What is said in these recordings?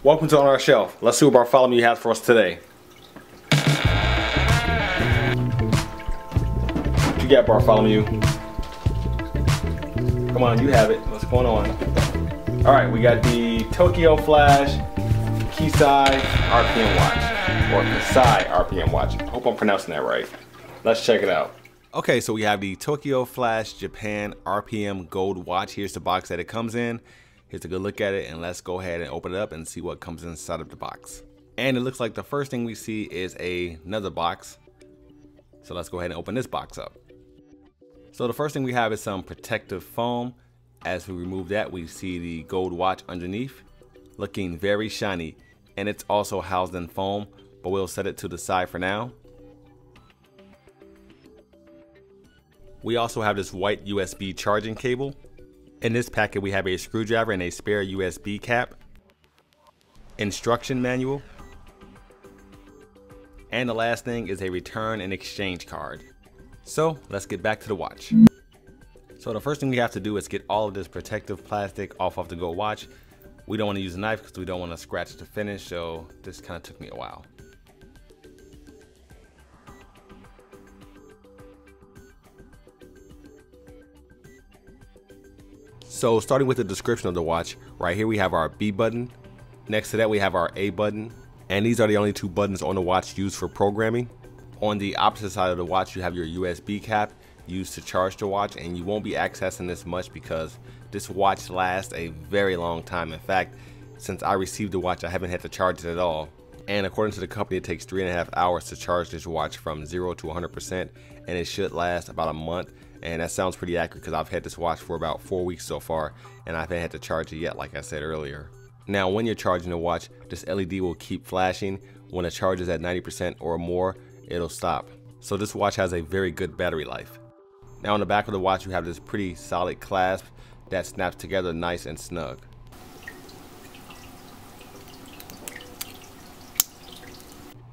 Welcome to Onourshelf. Let's see what Bartholomew has for us today. What you got, Bartholomew? Come on, you have it. What's going on? Alright, we got the Tokyoflash Kisai RPM watch, or Kisai RPM watch. I hope I'm pronouncing that right. Let's check it out. Okay, so we have the Tokyoflash Japan RPM Gold watch. Here's the box that it comes in. Here's a good look at it, and let's go ahead and open it up and see what comes inside of the box. And it looks like the first thing we see is another box. So let's go ahead and open this box up. So the first thing we have is some protective foam. As we remove that, we see the gold watch underneath, looking very shiny, and it's also housed in foam, but we'll set it to the side for now. We also have this white USB charging cable. In this packet, we have a screwdriver and a spare USB cap, instruction manual, and the last thing is a return and exchange card. So let's get back to the watch. So the first thing we have to do is get all of this protective plastic off of the gold watch. We don't want to use a knife because we don't want to scratch the finish, so this kind of took me a while. So starting with the description of the watch, right here we have our B button. Next to that we have our A button. And these are the only two buttons on the watch used for programming. On the opposite side of the watch you have your USB cap used to charge the watch, and you won't be accessing this much because this watch lasts a very long time. In fact, since I received the watch I haven't had to charge it at all. And according to the company it takes 3.5 hours to charge this watch from 0 to 100%, and it should last about a month. And that sounds pretty accurate because I've had this watch for about 4 weeks so far, and I haven't had to charge it yet, like I said earlier. Now when you're charging the watch, this LED will keep flashing. When it charges at 90% or more, it'll stop. So this watch has a very good battery life. Now on the back of the watch you have this pretty solid clasp that snaps together nice and snug.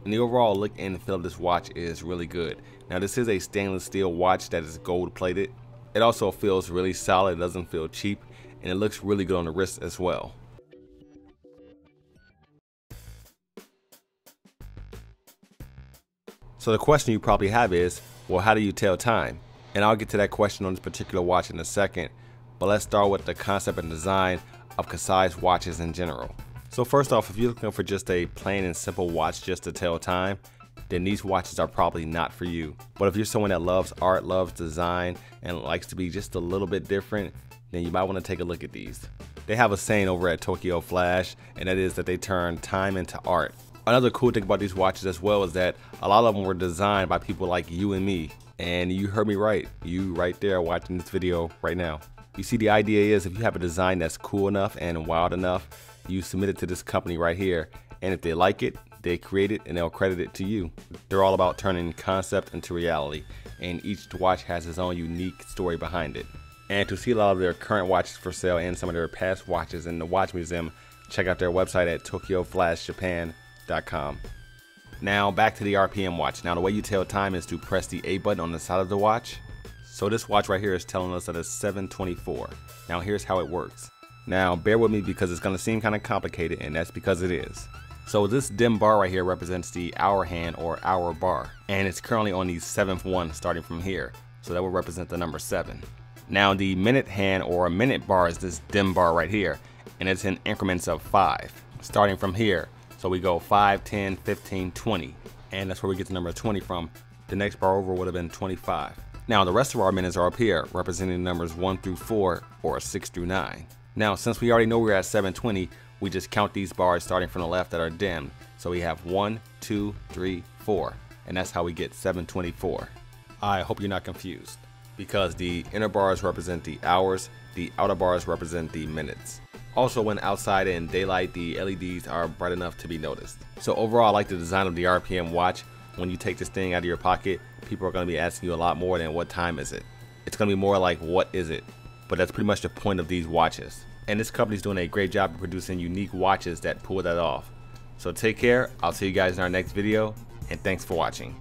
And the overall look and feel of this watch is really good. Now this is a stainless steel watch that is gold plated. It also feels really solid, it doesn't feel cheap, and it looks really good on the wrist as well. So the question you probably have is, well, how do you tell time? And I'll get to that question on this particular watch in a second, but let's start with the concept and design of Kisai's watches in general. So first off, if you're looking for just a plain and simple watch just to tell time, then these watches are probably not for you. But if you're someone that loves art, loves design, and likes to be just a little bit different, then you might want to take a look at these. They have a saying over at Tokyoflash, and that is that they turn time into art. Another cool thing about these watches as well is that a lot of them were designed by people like you and me. And you heard me right, you right there watching this video right now. You see, the idea is if you have a design that's cool enough and wild enough, you submit it to this company right here, and if they like it, they create it and they'll credit it to you. They're all about turning concept into reality, and each watch has its own unique story behind it. And to see a lot of their current watches for sale and some of their past watches in the watch museum, check out their website at Tokyoflashjapan.com. Now back to the RPM watch. Now the way you tell time is to press the A button on the side of the watch. So this watch right here is telling us that it's 7:24. Now here's how it works. Now bear with me because it's going to seem kind of complicated, and that's because it is. So this dim bar right here represents the hour hand or hour bar, and it's currently on the 7th one starting from here. So that will represent the number 7. Now the minute hand or minute bar is this dim bar right here, and it's in increments of 5 starting from here. So we go 5, 10, 15, 20, and that's where we get the number 20 from. The next bar over would have been 25. Now the rest of our minutes are up here, representing numbers 1 through 4 or 6 through 9. Now since we already know we're at 7:20, we just count these bars starting from the left that are dimmed. So we have 1, 2, 3, 4, and that's how we get 7:24. I hope you're not confused, because the inner bars represent the hours, the outer bars represent the minutes. Also, when outside in daylight, the LEDs are bright enough to be noticed. So overall, I like the design of the RPM watch. When you take this thing out of your pocket, people are going to be asking you a lot more than what time is it. It's going to be more like what is it? But that's pretty much the point of these watches. And this company's doing a great job of producing unique watches that pull that off. So take care, I'll see you guys in our next video, and thanks for watching.